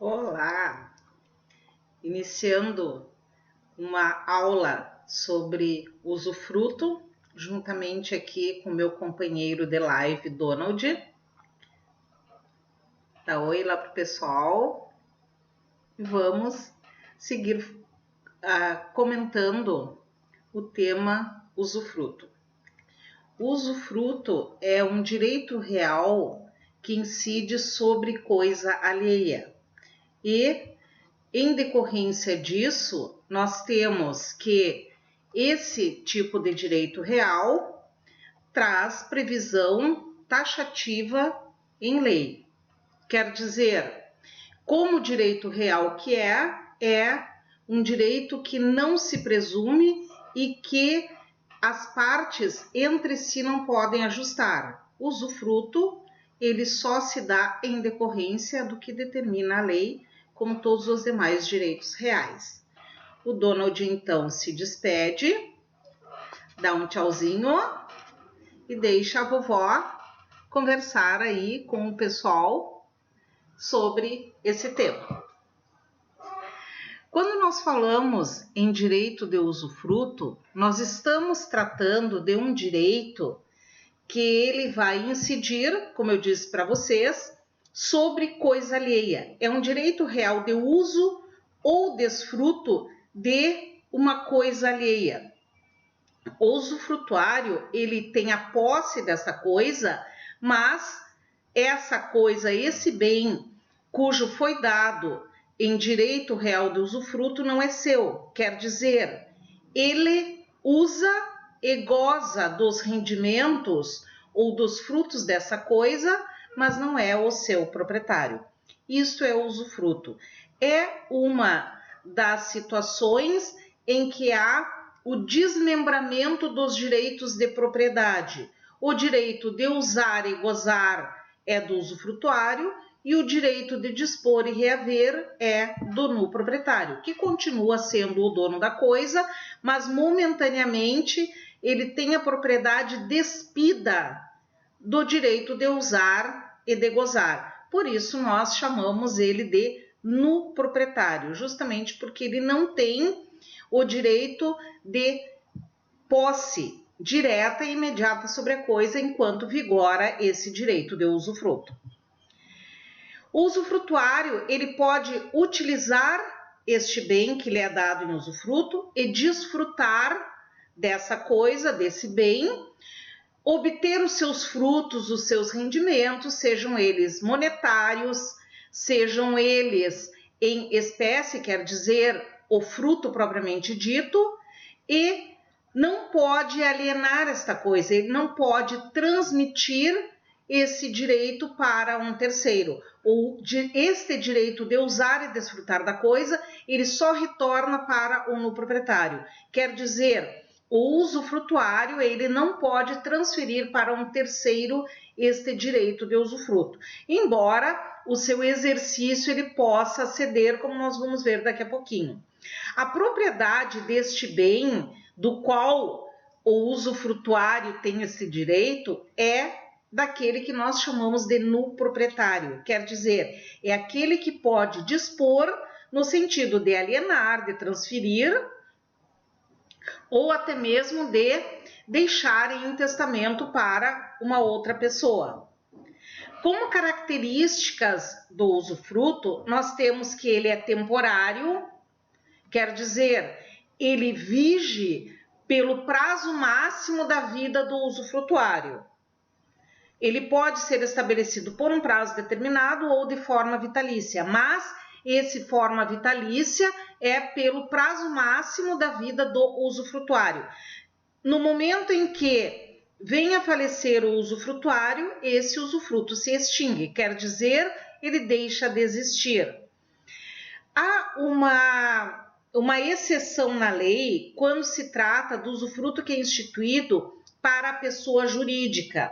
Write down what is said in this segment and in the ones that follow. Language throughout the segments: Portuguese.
Olá! Iniciando uma aula sobre usufruto, juntamente aqui com meu companheiro de live, Donald. Dá oi lá pro pessoal. Vamos seguir comentando o tema usufruto. O usufruto é um direito real que incide sobre coisa alheia e, em decorrência disso, nós temos que esse tipo de direito real traz previsão taxativa em lei. Quer dizer, como direito real que é um direito que não se presume e que as partes entre si não podem ajustar. O usufruto, ele só se dá em decorrência do que determina a lei, como todos os demais direitos reais. O Donald, então, se despede, dá um tchauzinho e deixa a vovó conversar aí com o pessoal sobre esse tema. Quando nós falamos em direito de usufruto, nós estamos tratando de um direito que ele vai incidir, como eu disse para vocês, sobre coisa alheia. É um direito real de uso ou desfruto de uma coisa alheia. O usufrutuário, ele tem a posse dessa coisa, mas essa coisa, esse bem cujo foi dado em direito real de usufruto não é seu. Quer dizer, ele usa e goza dos rendimentos ou dos frutos dessa coisa, mas não é o seu proprietário. Isso é usufruto. É uma das situações em que há o desmembramento dos direitos de propriedade. O direito de usar e gozar é do usufrutuário e o direito de dispor e reaver é do nu proprietário, que continua sendo o dono da coisa, mas momentaneamente ele tem a propriedade despida do direito de usar e de gozar. Por isso nós chamamos ele de nu proprietário, justamente porque ele não tem o direito de posse direta e imediata sobre a coisa enquanto vigora esse direito de usufruto. O usufrutuário, ele pode utilizar este bem que lhe é dado em usufruto e desfrutar dessa coisa, desse bem, obter os seus frutos, os seus rendimentos, sejam eles monetários, sejam eles em espécie, quer dizer, o fruto propriamente dito, e não pode alienar esta coisa, ele não pode transmitir esse direito para um terceiro. Este direito de usar e desfrutar da coisa, ele só retorna para o proprietário. Quer dizer, o usufrutuário, ele não pode transferir para um terceiro este direito de usufruto, embora o seu exercício ele possa ceder, como nós vamos ver daqui a pouquinho. A propriedade deste bem, do qual o usufrutuário tem esse direito, é daquele que nós chamamos de nu proprietário, quer dizer, é aquele que pode dispor no sentido de alienar, de transferir, ou até mesmo de deixar em testamento para uma outra pessoa. Como características do usufruto, nós temos que ele é temporário, quer dizer, ele vige pelo prazo máximo da vida do usufrutuário. Ele pode ser estabelecido por um prazo determinado ou de forma vitalícia, mas esse forma vitalícia é pelo prazo máximo da vida do usufrutuário. No momento em que venha a falecer o usufrutuário, esse usufruto se extingue, quer dizer, ele deixa de existir. Há uma exceção na lei quando se trata do usufruto que é instituído para a pessoa jurídica.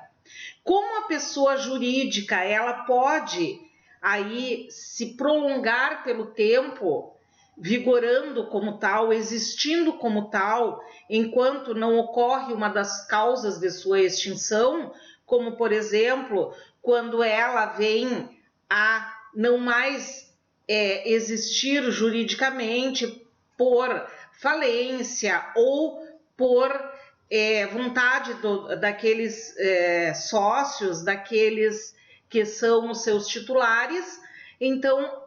Como a pessoa jurídica ela pode aí se prolongar pelo tempo, vigorando como tal, existindo como tal, enquanto não ocorre uma das causas de sua extinção, como por exemplo, quando ela vem a não mais existir juridicamente por falência ou por vontade daqueles sócios, daqueles que são os seus titulares. Então,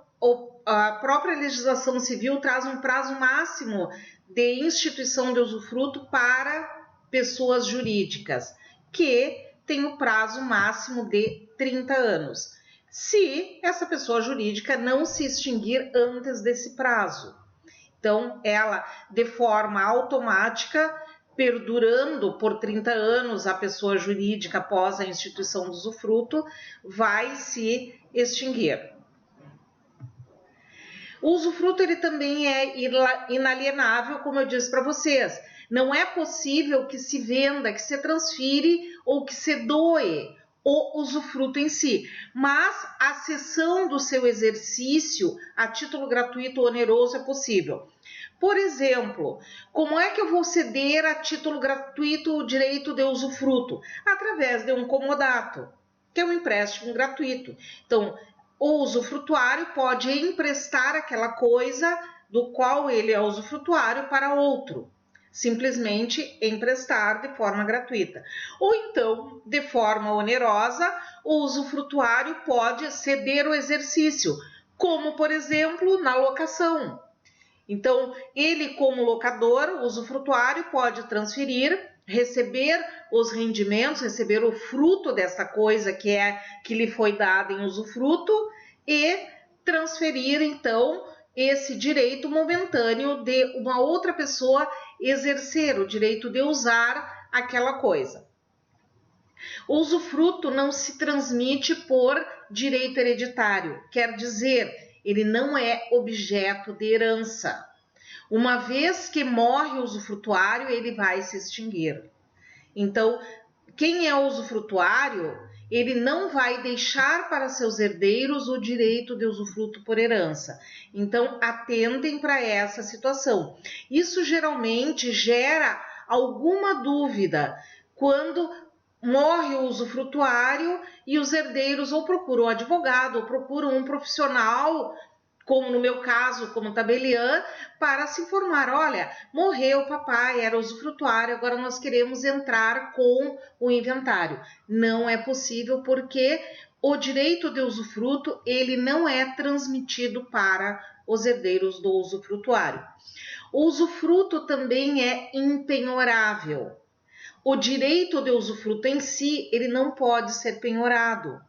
a própria legislação civil traz um prazo máximo de instituição de usufruto para pessoas jurídicas, que tem o prazo máximo de 30 anos, se essa pessoa jurídica não se extinguir antes desse prazo. Então, ela, de forma automática, perdurando por 30 anos a pessoa jurídica após a instituição do usufruto, vai se extinguir. O usufruto ele também é inalienável, como eu disse para vocês. Não é possível que se venda, que se transfire ou que se doe o usufruto em si, mas a cessão do seu exercício a título gratuito ou oneroso é possível. Por exemplo, como é que eu vou ceder a título gratuito o direito de usufruto? Através de um comodato, que é um empréstimo gratuito. Então, o usufrutuário pode emprestar aquela coisa do qual ele é usufrutuário para outro. Simplesmente emprestar de forma gratuita. Ou então, de forma onerosa, o usufrutuário pode ceder o exercício, como, por exemplo, na locação. Então, ele, como locador, o usufrutuário pode transferir, receber os rendimentos, receber o fruto dessa coisa que lhe foi dada em usufruto e transferir, então, esse direito momentâneo de uma outra pessoa exercer o direito de usar aquela coisa. O usufruto não se transmite por direito hereditário, quer dizer, ele não é objeto de herança. Uma vez que morre o usufrutuário, ele vai se extinguir. Então, quem é usufrutuário, ele não vai deixar para seus herdeiros o direito de usufruto por herança. Então, atentem para essa situação. Isso geralmente gera alguma dúvida quando morre o usufrutuário e os herdeiros ou procuram um advogado ou procuram um profissional, como no meu caso, como tabeliã, para se informar, olha, morreu o papai, era usufrutuário, agora nós queremos entrar com o inventário. Não é possível porque o direito de usufruto, ele não é transmitido para os herdeiros do usufrutuário. O usufruto também é impenhorável. O direito de usufruto em si, ele não pode ser penhorado.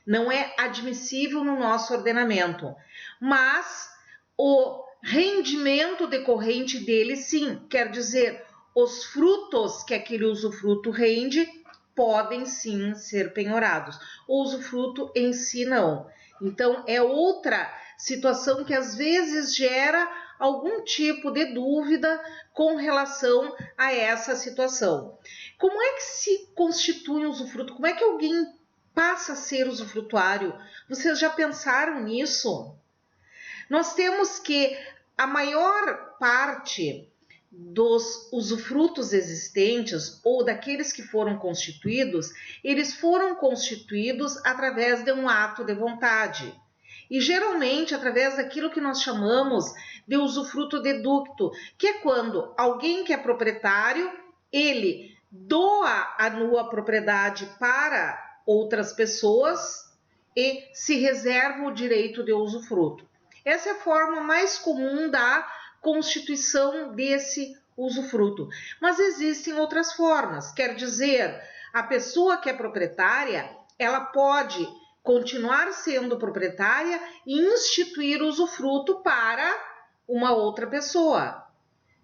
Não é admissível no nosso ordenamento. Mas o rendimento decorrente dele, sim, quer dizer, os frutos que aquele usufruto rende podem sim ser penhorados. O usufruto em si não. Então, é outra situação que às vezes gera algum tipo de dúvida com relação a essa situação. Como é que se constitui um usufruto? Como é que alguém passa a ser usufrutuário? Vocês já pensaram nisso? Nós temos que a maior parte dos usufrutos existentes ou daqueles que foram constituídos, eles foram constituídos através de um ato de vontade. E geralmente através daquilo que nós chamamos de usufruto dedúcto, que é quando alguém que é proprietário, ele doa a nua propriedade para outras pessoas e se reserva o direito de usufruto. Essa é a forma mais comum da constituição desse usufruto. Mas existem outras formas, quer dizer, a pessoa que é proprietária, ela pode continuar sendo proprietária e instituir usufruto para uma outra pessoa.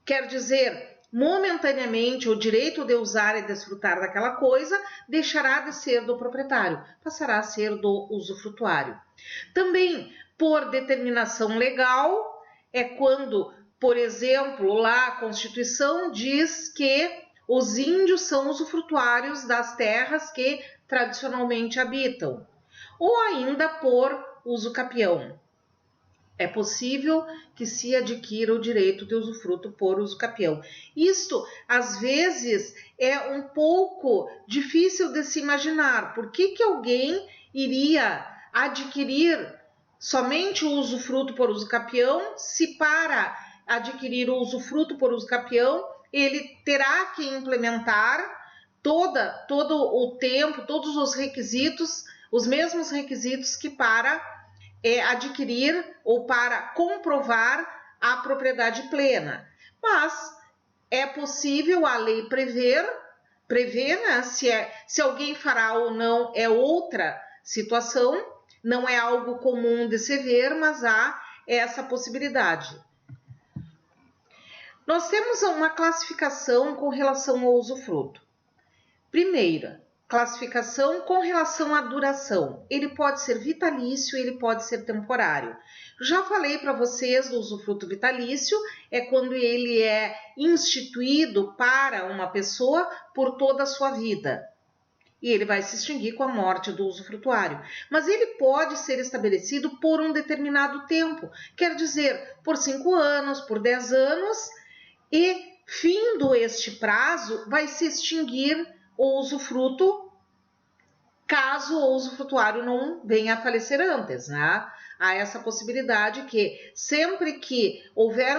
Quer dizer, momentaneamente o direito de usar e desfrutar daquela coisa deixará de ser do proprietário, passará a ser do usufrutuário. Também, por determinação legal, é quando, por exemplo, lá a Constituição diz que os índios são usufrutuários das terras que tradicionalmente habitam, ou ainda por uso capião. É possível que se adquira o direito de usufruto por uso capião. Isto, às vezes, é um pouco difícil de se imaginar. Por que alguém iria adquirir somente o usufruto por uso capião. Se para adquirir o usufruto por uso capião, ele terá que implementar todo o tempo, todos os requisitos, os mesmos requisitos que para adquirir ou para comprovar a propriedade plena. Mas é possível a lei prever, né, se alguém fará ou não é outra situação, não é algo comum de se ver, mas há essa possibilidade. Nós temos uma classificação com relação ao usufruto. Primeira, classificação com relação à duração. Ele pode ser vitalício, ele pode ser temporário. Já falei para vocês do usufruto vitalício, é quando ele é instituído para uma pessoa por toda a sua vida. E ele vai se extinguir com a morte do usufrutuário. Mas ele pode ser estabelecido por um determinado tempo, quer dizer, por 5 anos, por 10 anos, e findo este prazo, vai se extinguir o usufruto, caso o usufrutuário não venha a falecer antes, né? Há essa possibilidade que sempre que houver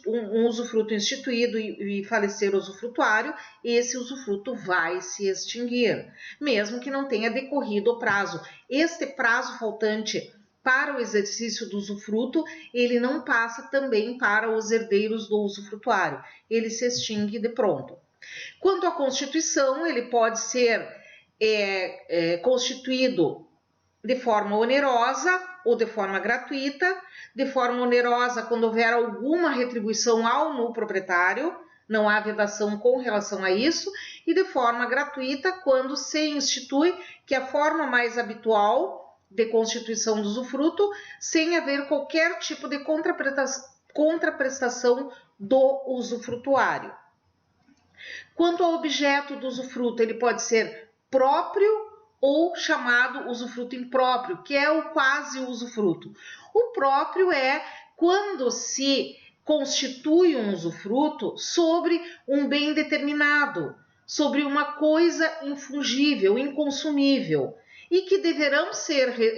um usufruto instituído e falecer o usufrutuário, esse usufruto vai se extinguir, mesmo que não tenha decorrido o prazo. Este prazo faltante para o exercício do usufruto, ele não passa também para os herdeiros do usufrutuário, ele se extingue de pronto. Quanto à constituição, ele pode ser constituído de forma onerosa ou de forma gratuita. De forma onerosa, quando houver alguma retribuição ao nulo proprietário, não há vedação com relação a isso, e de forma gratuita, quando se institui, que é a forma mais habitual de constituição do usufruto, sem haver qualquer tipo de contraprestação do usufrutuário. Quanto ao objeto do usufruto, ele pode ser próprio ou chamado usufruto impróprio, que é o quase usufruto. O próprio é quando se constitui um usufruto sobre um bem determinado, sobre uma coisa infungível, inconsumível, e que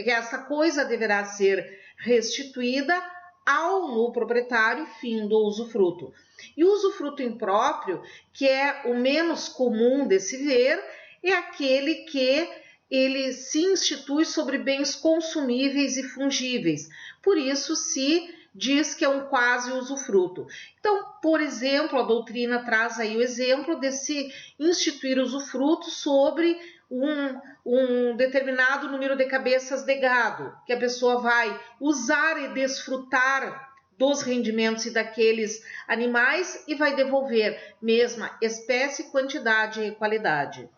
essa coisa deverá ser restituída ao nulo proprietário, fim do usufruto. E o usufruto impróprio, que é o menos comum de se ver, é aquele que ele se institui sobre bens consumíveis e fungíveis. Por isso se diz que é um quase usufruto. Então, por exemplo, a doutrina traz aí o exemplo de se instituir usufruto sobre um determinado número de cabeças de gado, que a pessoa vai usar e desfrutar dos rendimentos e daqueles animais e vai devolver mesma espécie, quantidade e qualidade.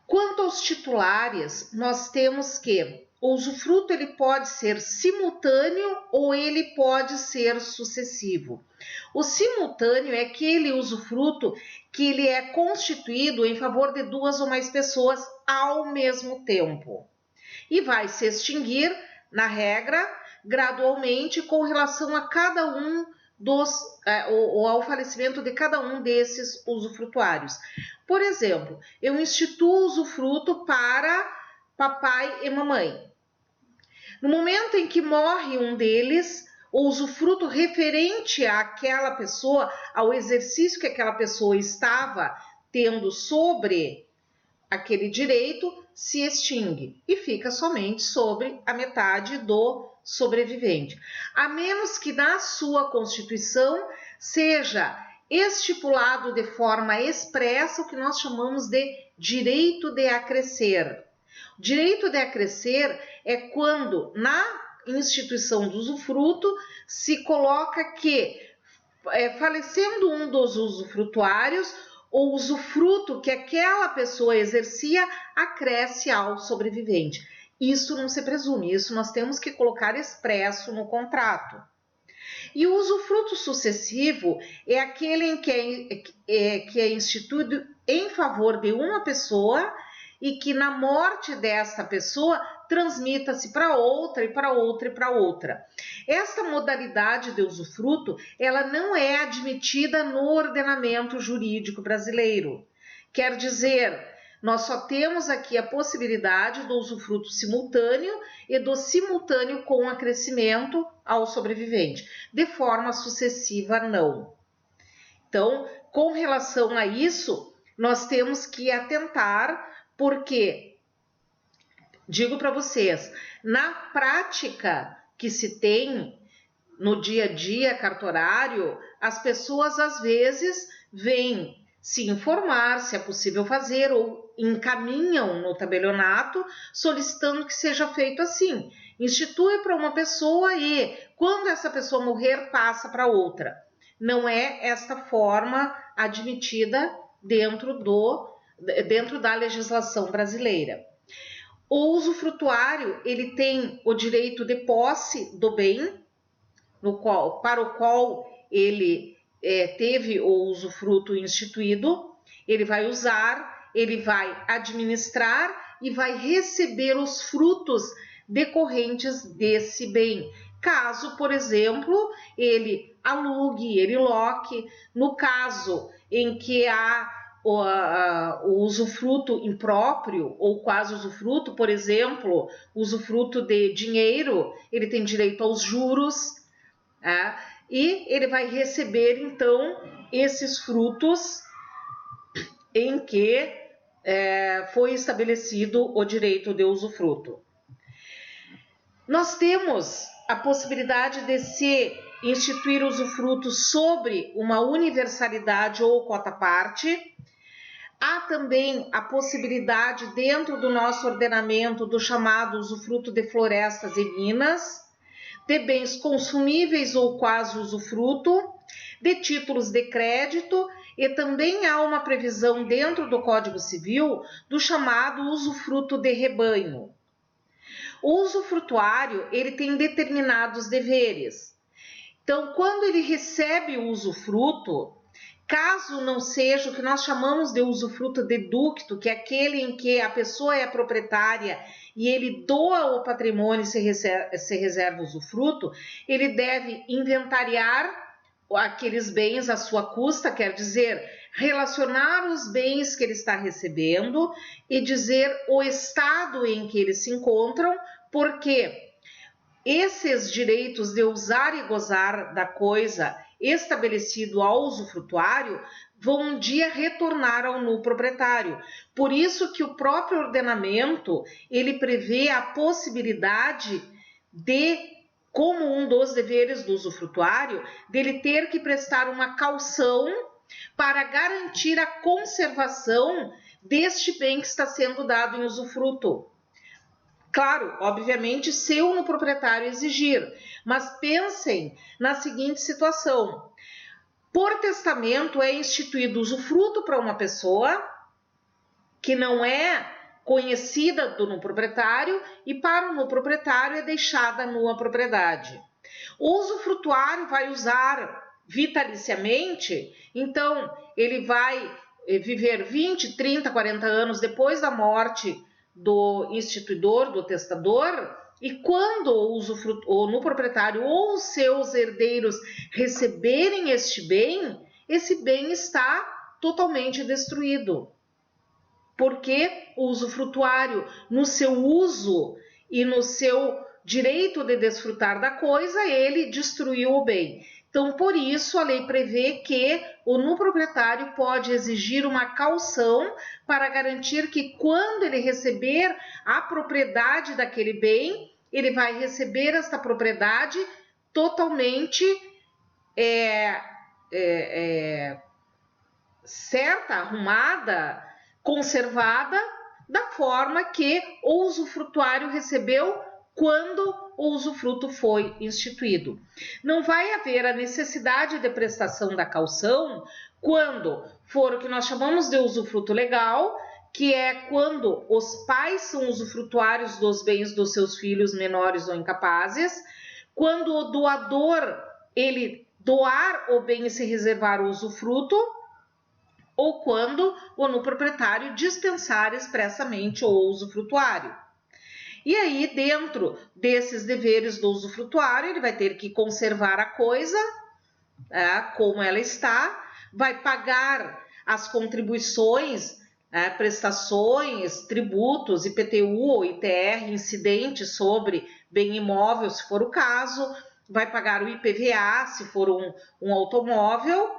Quanto aos titulares, nós temos que o usufruto ele pode ser simultâneo ou ele pode ser sucessivo. O simultâneo é aquele usufruto que ele é constituído em favor de 2 ou mais pessoas ao mesmo tempo e vai se extinguir, na regra, gradualmente com relação a cada um ou ao falecimento de cada um desses usufrutuários. Por exemplo, eu instituo usufruto para papai e mamãe. No momento em que morre um deles, o usufruto referente àquela pessoa, ao exercício que aquela pessoa estava tendo sobre aquele direito, se extingue e fica somente sobre a metade do sobrevivente, a menos que na sua Constituição seja estipulado de forma expressa o que nós chamamos de direito de acrescer. Direito de acrescer é quando na instituição do usufruto se coloca que, falecendo um dos usufrutuários, o usufruto que aquela pessoa exercia acresce ao sobrevivente. Isso não se presume, isso nós temos que colocar expresso no contrato. E o usufruto sucessivo é aquele em que é instituído em favor de uma pessoa e que na morte dessa pessoa transmita-se para outra e para outra e para outra. Esta modalidade de usufruto, ela não é admitida no ordenamento jurídico brasileiro. Quer dizer, Nós só temos aqui a possibilidade do usufruto simultâneo e do simultâneo com acrescimento ao sobrevivente. De forma sucessiva, não. Então, com relação a isso, nós temos que atentar, porque, digo para vocês, na prática que se tem no dia a dia cartorário, as pessoas às vezes vêm se informar se é possível fazer ou encaminham no tabelionato solicitando que seja feito assim. Institui para uma pessoa e, quando essa pessoa morrer, passa para outra. Não é esta forma admitida dentro da legislação brasileira. O usufrutuário, ele tem o direito de posse do bem, para o qual ele teve o usufruto instituído. Ele vai usar, ele vai administrar e vai receber os frutos decorrentes desse bem. Caso, por exemplo, ele alugue, ele loque, no caso em que há o usufruto impróprio ou quase usufruto, por exemplo, usufruto de dinheiro, ele tem direito aos juros, e ele vai receber então esses frutos em que foi estabelecido o direito de usufruto. Nós temos a possibilidade de se instituir usufruto sobre uma universalidade ou cota-parte. Há também a possibilidade dentro do nosso ordenamento do chamado usufruto de florestas e minas, de bens consumíveis ou quase usufruto, de títulos de crédito, e também há uma previsão dentro do Código Civil do chamado usufruto de rebanho. O usufrutuário, ele tem determinados deveres. Então, quando ele recebe o usufruto, caso não seja o que nós chamamos de usufruto dedúcto, que é aquele em que a pessoa é proprietária e ele doa o patrimônio e se reserva o usufruto, ele deve inventariar aqueles bens à sua custa, quer dizer, relacionar os bens que ele está recebendo e dizer o estado em que eles se encontram, porque esses direitos de usar e gozar da coisa estabelecido ao usufrutuário vão um dia retornar ao nu proprietário. Por isso que o próprio ordenamento, ele prevê a possibilidade de, como um dos deveres do usufrutuário, dele ter que prestar uma caução para garantir a conservação deste bem que está sendo dado em usufruto. Claro, obviamente, se o proprietário exigir, mas pensem na seguinte situação: por testamento é instituído usufruto para uma pessoa que não é conhecida do proprietário e para o proprietário é deixada a nua propriedade. O usufrutuário vai usar vitaliciamente, então ele vai viver 20, 30, 40 anos depois da morte do instituidor, do testador, e quando o no proprietário ou os seus herdeiros receberem este bem, esse bem está totalmente destruído. Porque o usufrutuário, no seu uso e no seu direito de desfrutar da coisa, ele destruiu o bem. Então, por isso, a lei prevê que o nuproprietário pode exigir uma caução para garantir que, quando ele receber a propriedade daquele bem, ele vai receber esta propriedade totalmente certa, arrumada, conservada, da forma que o usufrutuário recebeu quando o usufruto foi instituído. Não vai haver a necessidade de prestação da caução quando for o que nós chamamos de usufruto legal, que é quando os pais são usufrutuários dos bens dos seus filhos menores ou incapazes, quando o doador, ele doar o bem e se reservar o usufruto, ou quando o nuproprietário dispensar expressamente o usufrutuário. E aí, dentro desses deveres do usufrutuário, ele vai ter que conservar a coisa como ela está, vai pagar as contribuições prestações, tributos, IPTU ou ITR, incidentes sobre bem imóvel, se for o caso, vai pagar o IPVA, se for um automóvel,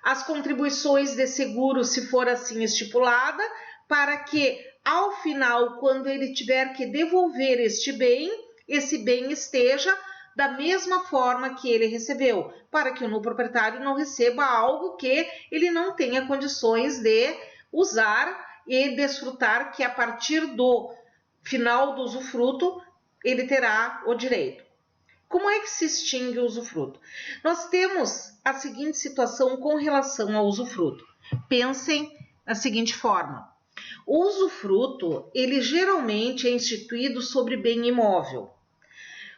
as contribuições de seguro, se for assim estipulada, para que, ao final, quando ele tiver que devolver este bem, esse bem esteja da mesma forma que ele recebeu, para que o novo proprietário não receba algo que ele não tenha condições de usar e desfrutar, que a partir do final do usufruto ele terá o direito. Como é que se extingue o usufruto? Nós temos a seguinte situação com relação ao usufruto. Pensem da seguinte forma: o usufruto, ele geralmente é instituído sobre bem imóvel.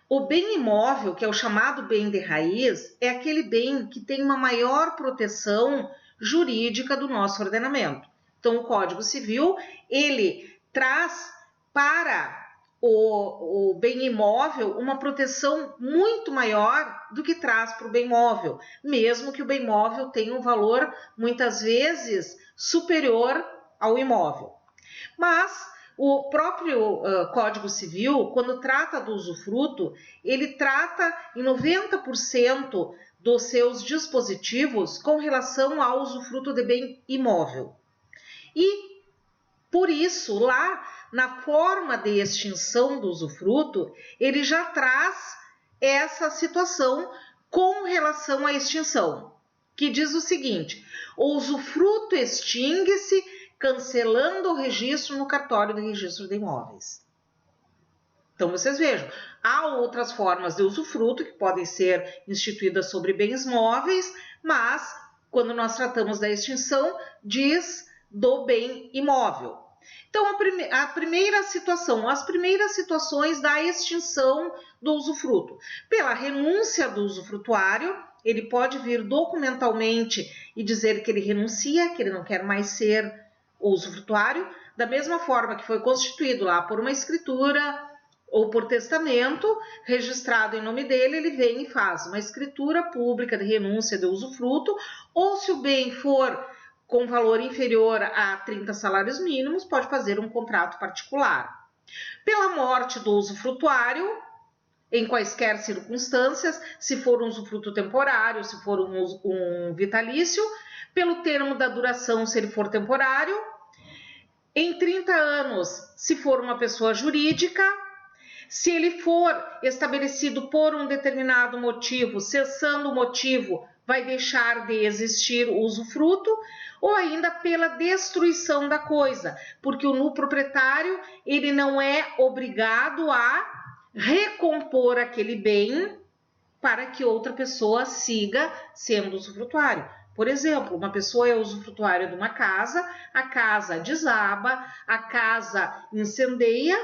O bem imóvel, que é o chamado bem de raiz, é aquele bem que tem uma maior proteção jurídica do nosso ordenamento. Então, o Código Civil, ele traz para o bem imóvel uma proteção muito maior do que traz para o bem móvel, mesmo que o bem móvel tenha um valor, muitas vezes, superior ao imóvel. Mas o próprio Código Civil, quando trata do usufruto, ele trata em 90% dos seus dispositivos com relação ao usufruto de bem imóvel. E, por isso, lá na forma de extinção do usufruto, ele já traz essa situação com relação à extinção, que diz o seguinte: o usufruto extingue-se cancelando o registro no cartório de registro de imóveis. Então, vocês vejam, há outras formas de usufruto que podem ser instituídas sobre bens móveis, mas, quando nós tratamos da extinção, diz do bem imóvel. Então, a primeira situação, as primeiras situações da extinção do usufruto. Pela renúncia do usufrutuário, ele pode vir documentalmente e dizer que ele renuncia, que ele não quer mais ser o usufrutuário, da mesma forma que foi constituído lá por uma escritura ou por testamento, registrado em nome dele, ele vem e faz uma escritura pública de renúncia de usufruto, ou se o bem for com valor inferior a 30 salários mínimos, pode fazer um contrato particular. Pela morte do usufrutuário, em quaisquer circunstâncias, se for um usufruto temporário, se for um vitalício, pelo termo da duração, se ele for temporário, em 30 anos, se for uma pessoa jurídica, se ele for estabelecido por um determinado motivo, cessando o motivo, vai deixar de existir o usufruto, ou ainda pela destruição da coisa, porque o nulo proprietário, ele não é obrigado a recompor aquele bem para que outra pessoa siga sendo usufrutuário. Por exemplo, uma pessoa é usufrutuária de uma casa, a casa desaba, a casa incendeia,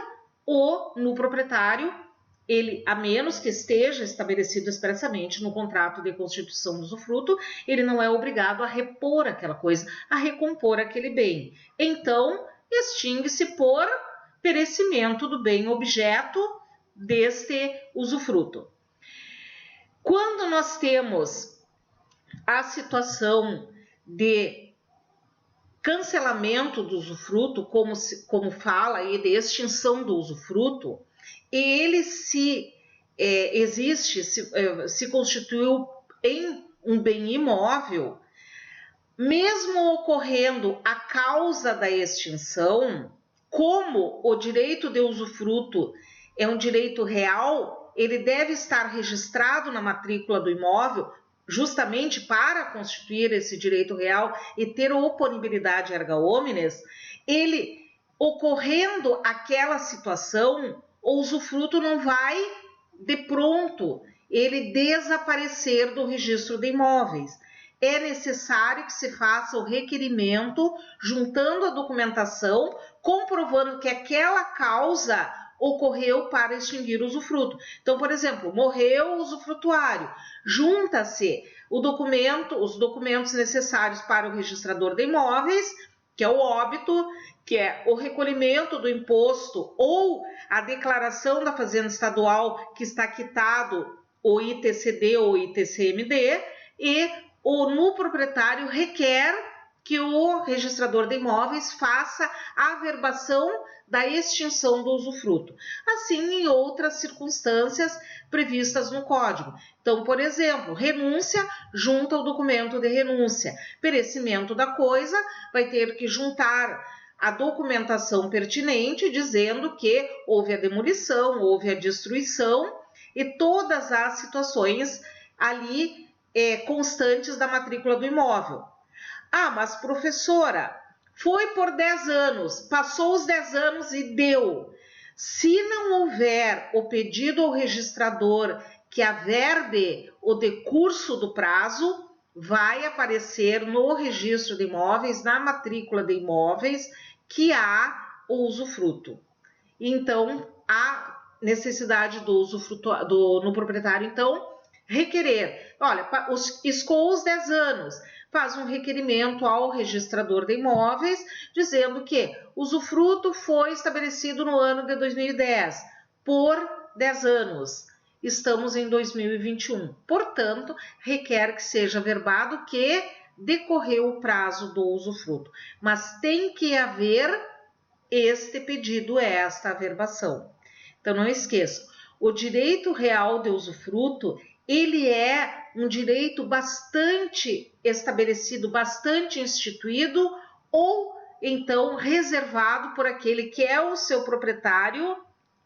ou no proprietário, ele, a menos que esteja estabelecido expressamente no contrato de constituição do usufruto, ele não é obrigado a repor aquela coisa, a recompor aquele bem. Então, extingue-se por perecimento do bem objeto deste usufruto. Quando nós temos a situação de cancelamento do usufruto, como fala aí, de extinção do usufruto, ele se constituiu em um bem imóvel, mesmo ocorrendo a causa da extinção, como o direito de usufruto é um direito real, ele deve estar registrado na matrícula do imóvel, justamente para constituir esse direito real e ter oponibilidade erga omnes. Ele, ocorrendo aquela situação, o usufruto não vai de pronto ele desaparecer do registro de imóveis. É necessário que se faça o requerimento, juntando a documentação, comprovando que aquela causa ocorreu para extinguir o usufruto. Então, por exemplo, morreu o usufrutuário, junta-se os documentos necessários para o registrador de imóveis, que é o óbito, que é o recolhimento do imposto ou a declaração da Fazenda Estadual que está quitado o ITCD ou ITCMD, e o nulo proprietário requer que o registrador de imóveis faça a averbação da extinção do usufruto, assim em outras circunstâncias previstas no Código. Então, por exemplo, renúncia junta o documento de renúncia, perecimento da coisa vai ter que juntar a documentação pertinente dizendo que houve a demolição, houve a destruição e todas as situações ali constantes da matrícula do imóvel. Ah, mas professora, foi por 10 anos, passou os 10 anos e deu. Se não houver o pedido ao registrador que averbe o decurso do prazo, vai aparecer no registro de imóveis, na matrícula de imóveis, que há o usufruto. Então, há necessidade do usufruto no proprietário, então, requerer. Olha, escoou os 10 anos, faz um requerimento ao registrador de imóveis, dizendo que o usufruto foi estabelecido no ano de 2010, por 10 anos. Estamos em 2021. Portanto, requer que seja averbado que decorreu o prazo do usufruto. Mas tem que haver este pedido, esta averbação. Então, não esqueçam, o direito real de usufruto, ele é um direito bastante estabelecido, bastante instituído, ou então reservado por aquele que é o seu proprietário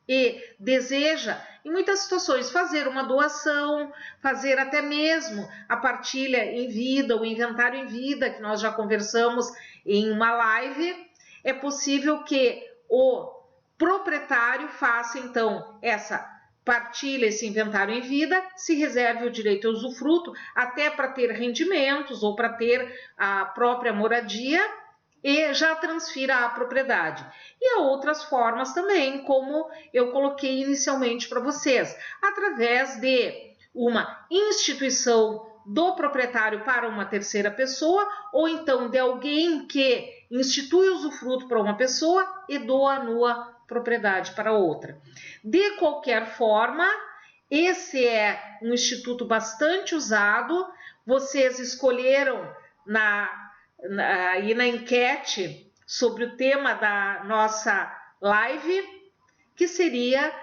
e deseja, em muitas situações, fazer uma doação, fazer até mesmo a partilha em vida, o inventário em vida, que nós já conversamos em uma live. É possível que o proprietário faça, então, essa partilha, esse inventário em vida, se reserve o direito ao usufruto, até para ter rendimentos ou para ter a própria moradia, e já transfira a propriedade. E há outras formas também, como eu coloquei inicialmente para vocês, através de uma instituição do proprietário para uma terceira pessoa, ou então de alguém que institui o usufruto para uma pessoa e doa a nua propriedade para outra. De qualquer forma, esse é um instituto bastante usado. Vocês escolheram aí na enquete sobre o tema da nossa live, que seria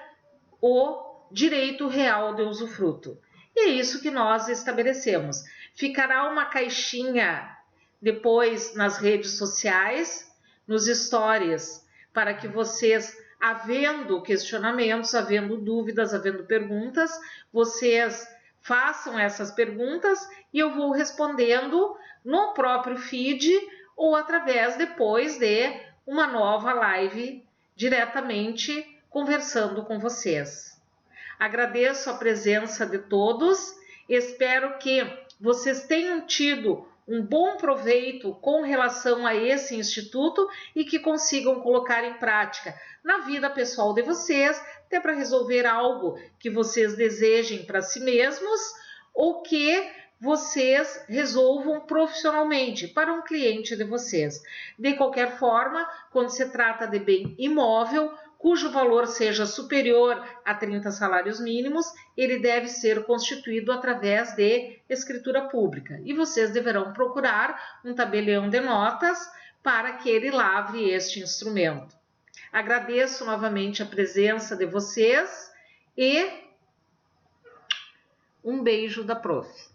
o direito real de usufruto. E é isso que nós estabelecemos. Ficará uma caixinha depois nas redes sociais, nos stories, para que vocês, havendo questionamentos, havendo dúvidas, havendo perguntas, vocês façam essas perguntas e eu vou respondendo no próprio feed ou através depois de uma nova live diretamente conversando com vocês. Agradeço a presença de todos, espero que vocês tenham tido um bom proveito com relação a esse instituto e que consigam colocar em prática na vida pessoal de vocês, até para resolver algo que vocês desejem para si mesmos ou que vocês resolvam profissionalmente para um cliente de vocês. De qualquer forma, quando se trata de bem imóvel, cujo valor seja superior a 30 salários mínimos, ele deve ser constituído através de escritura pública. E vocês deverão procurar um tabelião de notas para que ele lavre este instrumento. Agradeço novamente a presença de vocês e um beijo da prof.